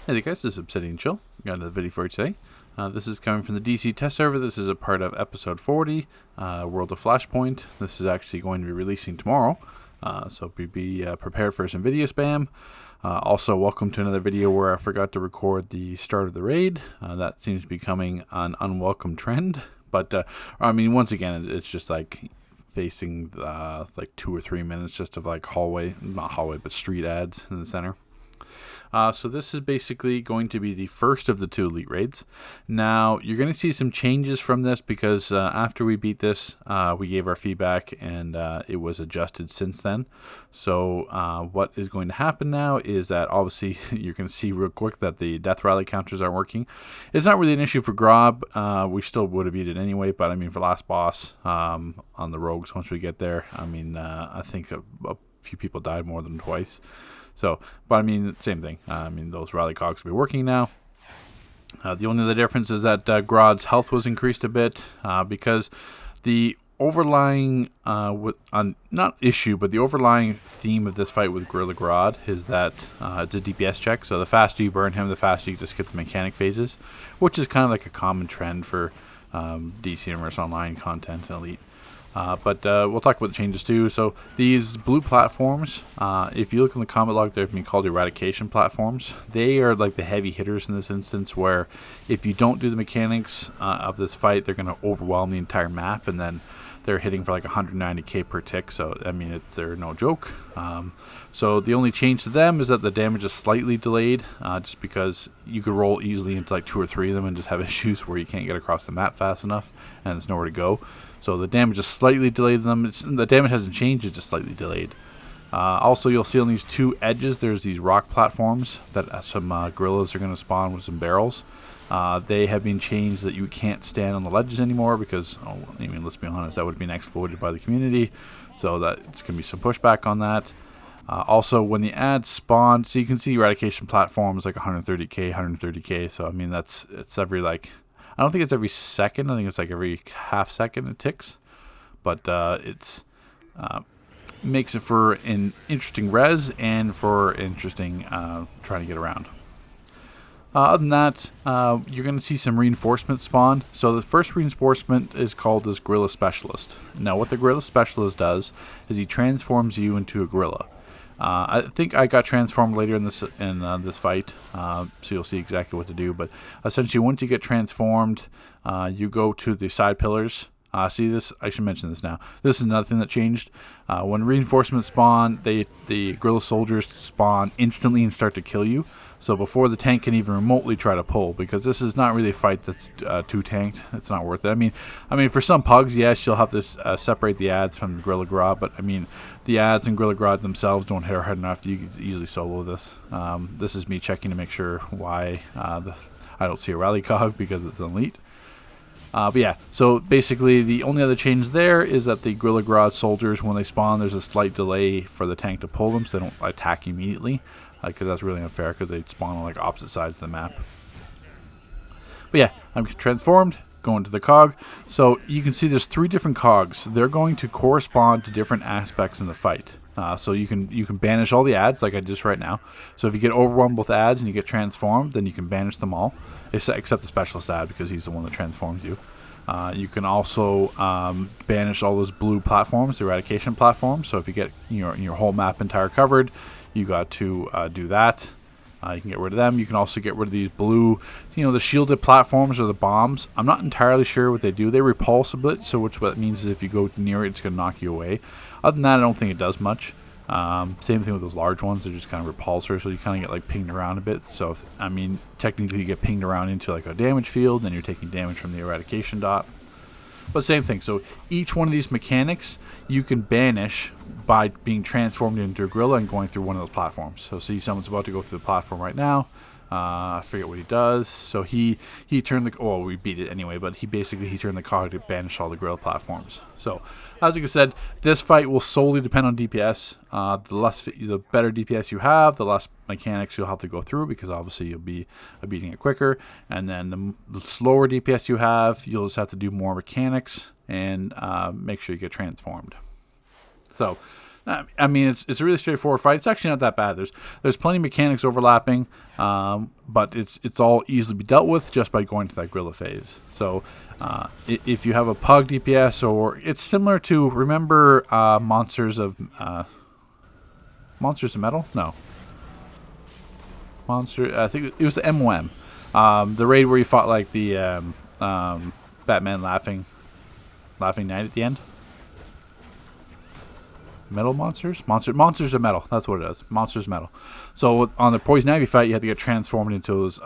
Hey there guys, this is Obsidian Chill. Got another video for you today. This is coming from the DC test server. This is a part of episode 40, World of Flashpoint. This is actually going to be releasing tomorrow, so be prepared for some video spam. Also, welcome to another video where I forgot to record the start of the raid. That seems to be becoming an unwelcome trend, but I mean, once again, it's just like facing like 2 or 3 minutes just of like not hallway, but street ads in the center. So this is basically going to be the first of the 2 elite raids. Now, you're going to see some changes from this because after we beat this, we gave our feedback and it was adjusted since then. So what is going to happen now is that obviously you're going to see real quick that the death rally counters aren't working. It's not really an issue for Grodd. We still would have beat it anyway, but I mean for last boss on the rogues, once we get there, I mean I think a few people died more than twice. So, but I mean, same thing. I mean, those rally cogs will be working now. The only other difference is that Grodd's health was increased a bit because the overlying, not issue, but the overlying theme of this fight with Gorilla Grodd is that it's a DPS check. So the faster you burn him, the faster you just skip the mechanic phases, which is kind of like a common trend for DC Universe Online content and Elite. But we'll talk about the changes too. So these blue platforms, if you look in the comment log, they're being called eradication platforms. They are like the heavy hitters in this instance, where if you don't do the mechanics of this fight, they're going to overwhelm the entire map, and then they're hitting for like 190k per tick. So I mean, they're no joke. So the only change to them is that the damage is slightly delayed, just because you could roll easily into like 2 or 3 of them and just have issues where you can't get across the map fast enough and there's nowhere to go. So the damage is slightly delayed. The damage hasn't changed, it's just slightly delayed. Also, you'll see on these 2 edges, there's these rock platforms that some gorillas are going to spawn with some barrels. They have been changed that you can't stand on the ledges anymore because, I mean, let's be honest, that would have been exploited by the community. So that it's going to be some pushback on that. Also, when the ads spawn, so you can see eradication platforms like 130k. So I mean, it's every like, I don't think it's every second. I think it's like every half second it ticks. But it's makes it for an interesting res and for interesting trying to get around. Other than that, you're going to see some reinforcement spawn. So the first reinforcement is called this Gorilla Specialist. Now what the Gorilla Specialist does is he transforms you into a gorilla. I think I got transformed later in this fight, so you'll see exactly what to do. But essentially, once you get transformed, you go to the side pillars. See this? I should mention this now. This is another thing that changed. When reinforcements spawn, the gorilla soldiers spawn instantly and start to kill you. So before the tank can even remotely try to pull, because this is not really a fight that's too tanked. It's not worth it. I mean, for some pugs, yes, you'll have to separate the ads from the Gorilla Grodd, but I mean, the ads and Gorilla Grodd themselves don't hit hard enough. You can easily solo this. This is me checking to make sure why I don't see a rally cog because it's elite. But yeah, so basically the only other change there is that the Gorilla Grodd soldiers, when they spawn, there's a slight delay for the tank to pull them, so they don't attack immediately. Because that's really unfair because they spawn on like opposite sides of the map. But yeah, I'm transformed, going to the cog. So you can see there's 3 different cogs. They're going to correspond to different aspects in the fight. So you can banish all the ads like I did right now. So if you get overwhelmed with ads and you get transformed, then you can banish them all, except the specialist ad because he's the one that transforms you. You can also banish all those blue platforms, the eradication platforms. So if you get your whole map entire covered, you got to do that. You can get rid of them. You can also get rid of these blue, the shielded platforms or the bombs. I'm not entirely sure what they do. They repulse a bit, so what that means is if you go near it, it's going to knock you away. Other than that, I don't think it does much. Same thing with those large ones. They're just kind of repulsors, so you kind of get like pinged around a bit. So, I mean, technically you get pinged around into like a damage field, and you're taking damage from the eradication dot. But same thing. So each one of these mechanics you can banish by being transformed into a gorilla and going through one of those platforms. So see, someone's about to go through the platform right now. I forget what he does. So he turned the, well, we beat it anyway, but he turned the cog to banish all the gorilla platforms. So as I said, this fight will solely depend on DPS. The better DPS you have, the less mechanics you'll have to go through, because obviously you'll be beating it quicker. And then the slower DPS you have, you'll just have to do more mechanics and make sure you get transformed. So I mean, it's a really straightforward fight. It's actually not that bad. There's plenty of mechanics overlapping, but it's all easily be dealt with just by going to that gorilla phase. So if you have a pug DPS, or it's similar to, remember Monsters of Metal? No, I think it was the MOM, the raid where you fought like the Batman laughing knight at the end. Metal monsters? Monsters of Metal. That's what it is. Monsters of Metal. So on the Poison Ivy fight, you have to get transformed into those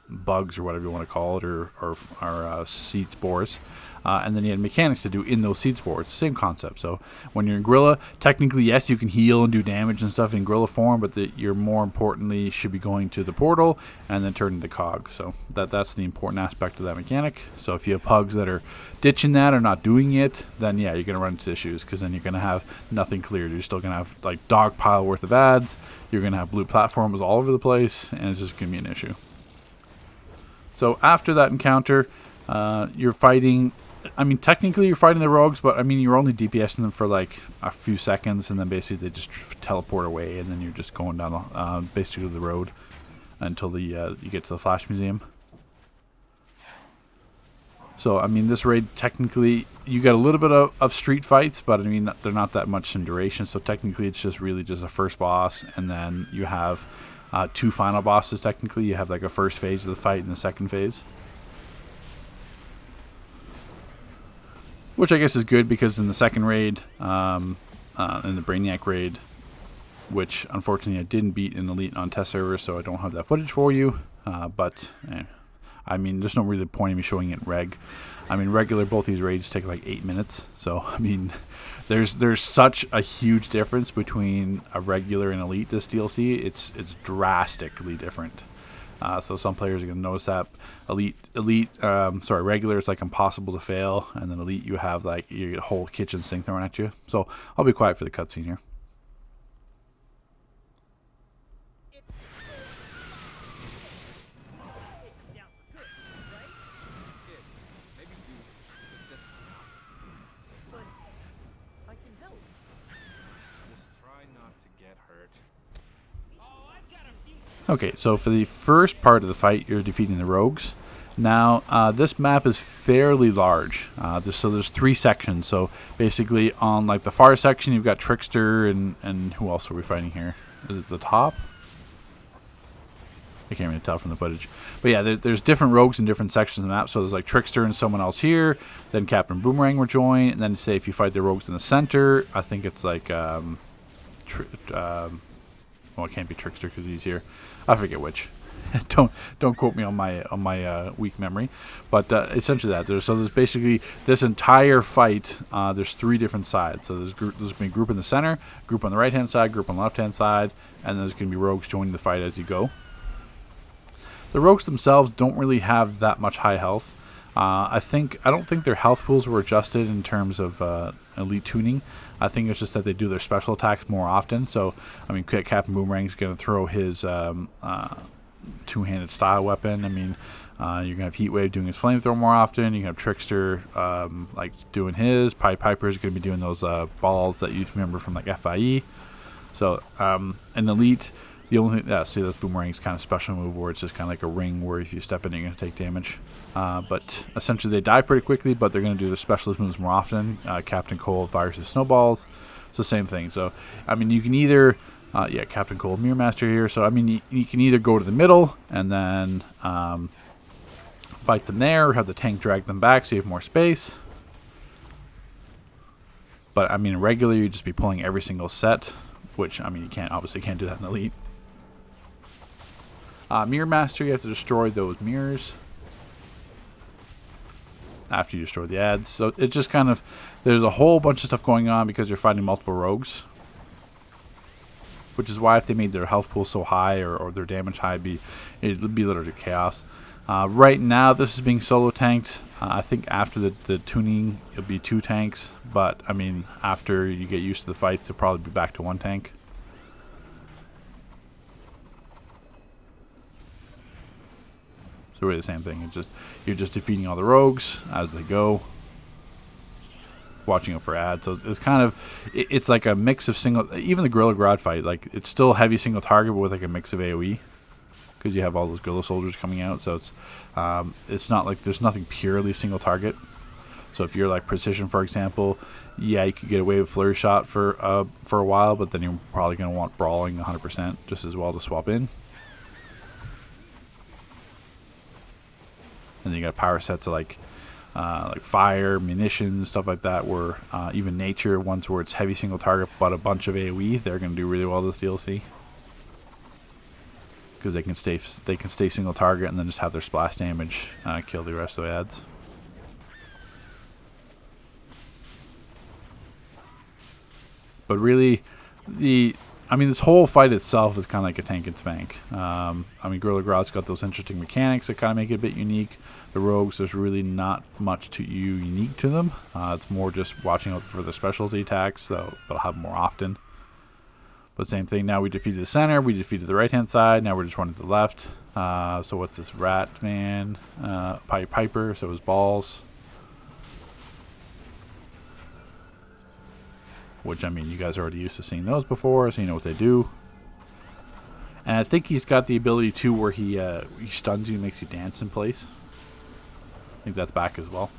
bugs or whatever you want to call it, or seed spores. And then you had mechanics to do in those seed spores. Same concept. So when you're in Gorilla, technically, yes, you can heal and do damage and stuff in Gorilla form, but you're more importantly should be going to the portal and then turn into Cog. So that's the important aspect of that mechanic. So if you have pugs that are ditching that or not doing it, then yeah, you're going to run into issues, because then you're going to have nothing cleared. You're still going to have like dog pile worth of ads. You're going to have blue platforms all over the place, and it's just going to be an issue. So after that encounter, you're fighting. I mean, technically you're fighting the rogues, but I mean you're only DPSing them for like a few seconds, and then basically they just teleport away, and then you're just going down basically the road until you get to the Flash Museum. So I mean, this raid technically you get a little bit of street fights, but I mean they're not that much in duration. So technically it's just really just a first boss, and then you have two final bosses. Technically you have like a first phase of the fight and the second phase. Which I guess is good, because in the second raid, in the Brainiac raid, which unfortunately I didn't beat in Elite on test server, so I don't have that footage for you. I mean, there's no really point in me showing it in reg. I mean, regular, both these raids take like 8 minutes. So, I mean, there's such a huge difference between a regular and Elite this DLC. It's drastically different. So some players are going to notice that regular is like impossible to fail, and then Elite you have like your whole kitchen sink thrown at you. So I'll be quiet for the cutscene here. Okay, so for the first part of the fight, you're defeating the rogues. Now, this map is fairly large. So there's 3 sections. So basically, on like the far section, you've got Trickster and who else are we fighting here? Is it the top? I can't really tell from the footage. But yeah, there's different rogues in different sections of the map. So there's like Trickster and someone else here. Then Captain Boomerang will join. And then say if you fight the rogues in the center, I think it's like well, it can't be Trickster because he's here. I forget which. don't quote me on my weak memory, but essentially that there's basically this entire fight. There's 3 different sides. So there's going to be a group in the center, group on the right hand side, group on the left hand side, and there's going to be rogues joining the fight as you go. The rogues themselves don't really have that much high health. I don't think their health pools were adjusted in terms of Elite tuning. I think it's just that they do their special attacks more often. So, I mean, Captain Boomerang's going to throw his two-handed style weapon. I mean, you're going to have Heatwave doing his flamethrower more often. You can have Trickster like doing his. Pied Piper's going to be doing those balls that you remember from like FIE. So, in Elite, the only thing, see, that's Boomerang's kind of special move where it's just kind of like a ring where if you step in, you're going to take damage. But essentially, they die pretty quickly, but they're going to do the specialist moves more often. Captain Cold fires his snowballs. It's the same thing. So, I mean, you can either, Captain Cold Mirror Master here. So, I mean, you can either go to the middle and then fight them there, or have the tank drag them back so you have more space. But, I mean, regularly, you'd just be pulling every single set, which, I mean, you obviously can't do that in Elite. Mirror Master, you have to destroy those mirrors after you destroy the ads. So it just kind of, there's a whole bunch of stuff going on because you're fighting multiple rogues, which is why if they made their health pool so high or their damage high, it'd be literally chaos. Right now, this is being solo tanked. I think after the tuning, it'll be 2 tanks, but I mean, after you get used to the fights, it'll probably be back to 1 tank. So really the same thing. You're just defeating all the rogues as they go. watching out for ads. So it's kind of, it's like a mix of single, even the Gorilla Grodd fight, like it's still heavy single target, but with like a mix of AoE, because you have all those Gorilla soldiers coming out. So it's not like there's nothing purely single target. So if you're like Precision, for example, yeah, you could get away with Flurry Shot for a while, but then you're probably going to want Brawling 100% just as well to swap in. And then you got power sets of like fire, munitions, stuff like that, where even nature, ones where it's heavy single target but a bunch of AoE, they're going to do really well this DLC. Because they can stay single target and then just have their splash damage kill the rest of the ads. But really, this whole fight itself is kind of like a tank and spank. Gorilla Grodd's got those interesting mechanics that kind of make it a bit unique. The rogues, there's really not much unique to them. It's more just watching out for the specialty attacks, so they'll have more often. But same thing, now we defeated the center, we defeated the right-hand side, now we're just running to the left. So what's this rat man? Piper, so his balls. Which, you guys are already used to seeing those before, so you know what they do. And I think he's got the ability, too, where he stuns you and makes you dance in place. I think that's back as well.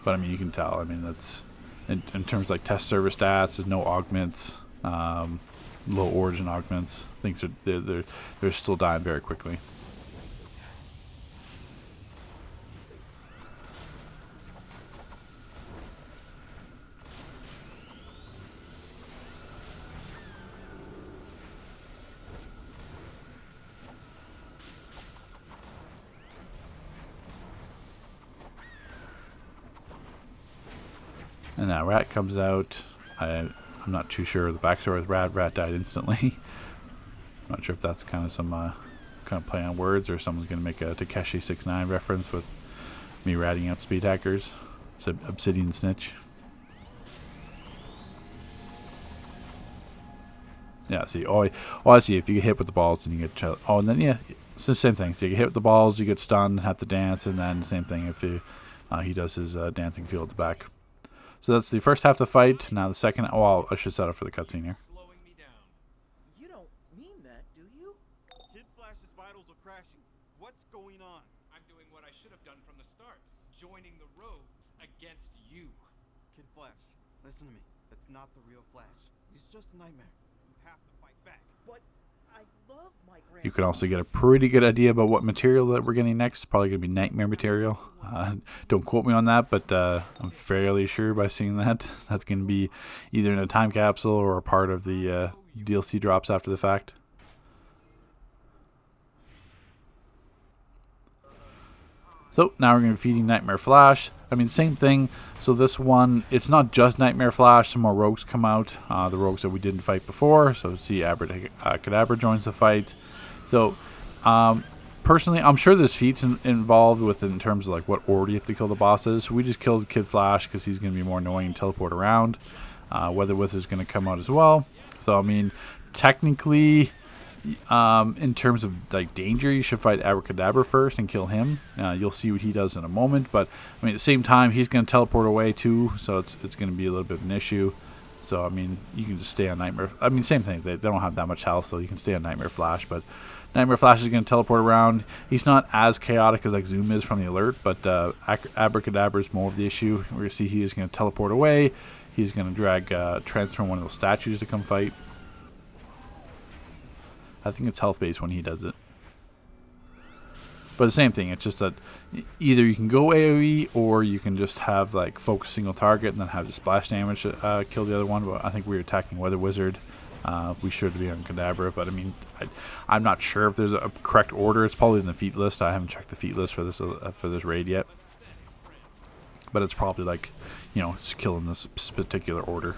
But, you can tell. That's... In terms of, like, test server stats, there's no augments. Low origin augments. Things they're still dying very quickly. And that rat comes out. I'm not too sure the backstory of Rat. Rat died instantly. I'm not sure if that's kind of some kind of play on words, or someone's going to make a Takeshi 6ix9ine reference with me ratting out speed hackers. It's an Obsidian Snitch. Yeah, see, I see. If you get hit with the balls, then you get and then yeah, it's the same thing. So you get hit with the balls, you get stunned, have to dance, and then same thing if he does his dancing field at the back. So that's the first half of the fight. Now the second... I should set up for the cutscene here. You don't mean that, do you? Kid Flash's vitals are crashing. What's going on? I'm doing what I should have done from the start. Joining the rogues against you. Kid Flash, listen to me. That's not the real Flash. He's just a nightmare. You have to fight back. But I love my grandpa. You can also get a pretty good idea about what material that we're getting next. It's probably going to be nightmare material. Don't quote me on that, but I'm fairly sure by seeing that's going to be either in a time capsule or a part of the DLC drops after the fact. So now we're going to be feeding Nightmare Flash. Same thing. So this one, it's not just Nightmare Flash. Some more rogues come out. The rogues that we didn't fight before. So see, Abracadabra joins the fight. So personally, I'm sure there's feats involved with it in terms of like what order you have to kill the bosses. We just killed Kid Flash because he's going to be more annoying and teleport around. Weather Wither is going to come out as well. So technically, in terms of like danger, you should fight Abracadabra first and kill him. You'll see what he does in a moment, but at the same time he's going to teleport away too, so it's going to be a little bit of an issue. So you can just stay on Nightmare. Same thing, they don't have that much health, so you can stay on Nightmare Flash, but Nightmare Flash is going to teleport around. He's not as chaotic as like Zoom is from the alert, but Abracadabra is more of the issue. We're going to see he is going to teleport away. He's going to drag transform one of those statues to come fight. I think it's health based when he does it. But the same thing, it's just that either you can go AoE or you can just have like focus single target and then have the splash damage kill the other one. But I think we were attacking Weather Wizard. We should be on Kadabra, but I'm not sure if there's a correct order. It's probably in the feat list. I haven't checked the feat list for this raid yet. But it's probably like, it's kill in this particular order.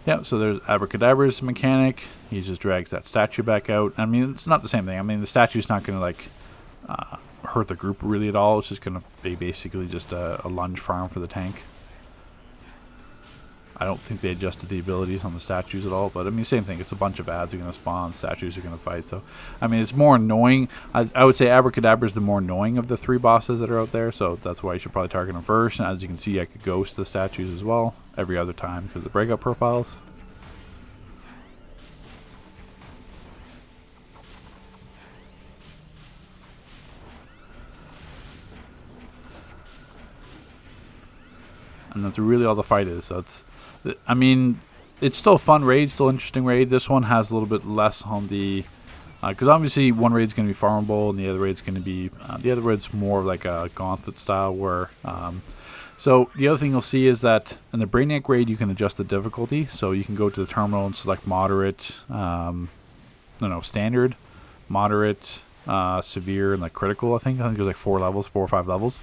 Yeah, so there's Abracadabra's mechanic. He just drags that statue back out. It's not the same thing. The statue's not going to hurt the group really at all. It's just going to be basically just a lunge farm for the tank. I don't think they adjusted the abilities on the statues at all, but I mean, same thing. It's a bunch of ads are going to spawn, statues are going to fight. So, I mean, it's more annoying. I would say Abracadabra is the more annoying of the 3 bosses that are out there, so that's why you should probably target them first. And as you can see, I could ghost the statues as well every other time because of the breakout profiles. And that's really all the fight is. So it's, I mean, it's still a fun raid, still interesting raid. This one has a little bit less on the, because obviously one raid's going to be farmable and the other raid's going to be, the other raid's more like a gauntlet style where, so the other thing you'll see is that in the Brainiac raid you can adjust the difficulty. So you can go to the terminal and select moderate, standard, moderate, severe, and like critical. I think there's like 4 or 5 levels.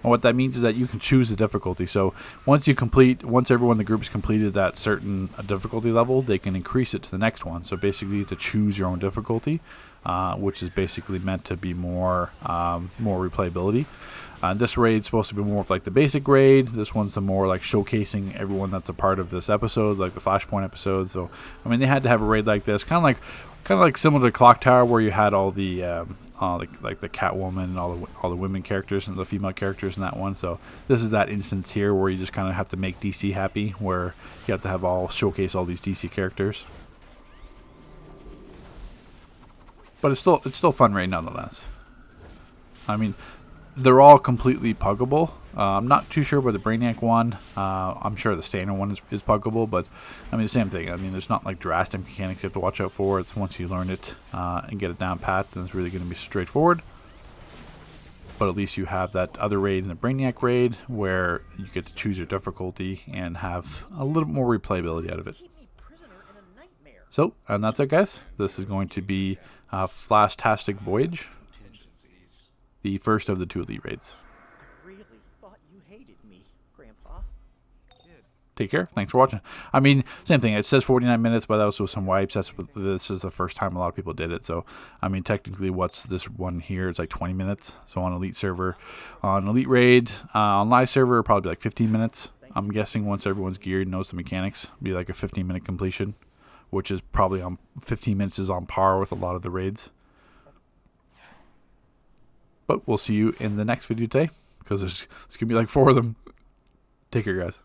And what that means is that you can choose the difficulty. So once everyone in the group has completed that certain difficulty level, they can increase it to the next one. So basically to choose your own difficulty, which is basically meant to be more replayability. This raid's supposed to be more of like the basic raid. This one's the more like showcasing everyone that's a part of this episode, like the Flashpoint episode. So I mean, they had to have a raid like this, kind of like similar to Clock Tower, where you had all the like the Catwoman and all the women characters and the female characters in that one. So this is that instance here where you just kind of have to make DC happy, where you have to showcase all these DC characters. But it's still fun raid nonetheless. I mean, they're all completely puggable. I'm not too sure about the Brainiac one. I'm sure the standard one is puggable, but I mean the same thing. I mean, there's not like drastic mechanics you have to watch out for. It's once you learn it and get it down pat, then it's really going to be straightforward. But at least you have that other raid in the Brainiac raid where you get to choose your difficulty and have a little more replayability out of it. Keep me prisoner in a nightmare. So, and that's it, guys. This is going to be Flashtastic Voyage, the first of the 2 elite raids. I really thought you hated me, Grandpa. Take care. Thanks for watching. I mean, same thing. It says 49 minutes, but that was with some wipes. This is the first time a lot of people did it. So, I mean, technically, what's this one here? It's like 20 minutes. So on elite server, on elite raid, on live server, probably like 15 minutes. I'm guessing once everyone's geared and knows the mechanics, be like a 15-minute completion, which is probably 15 minutes is on par with a lot of the raids. But we'll see you in the next video today, because there's going to be like 4 of them. Take care, guys.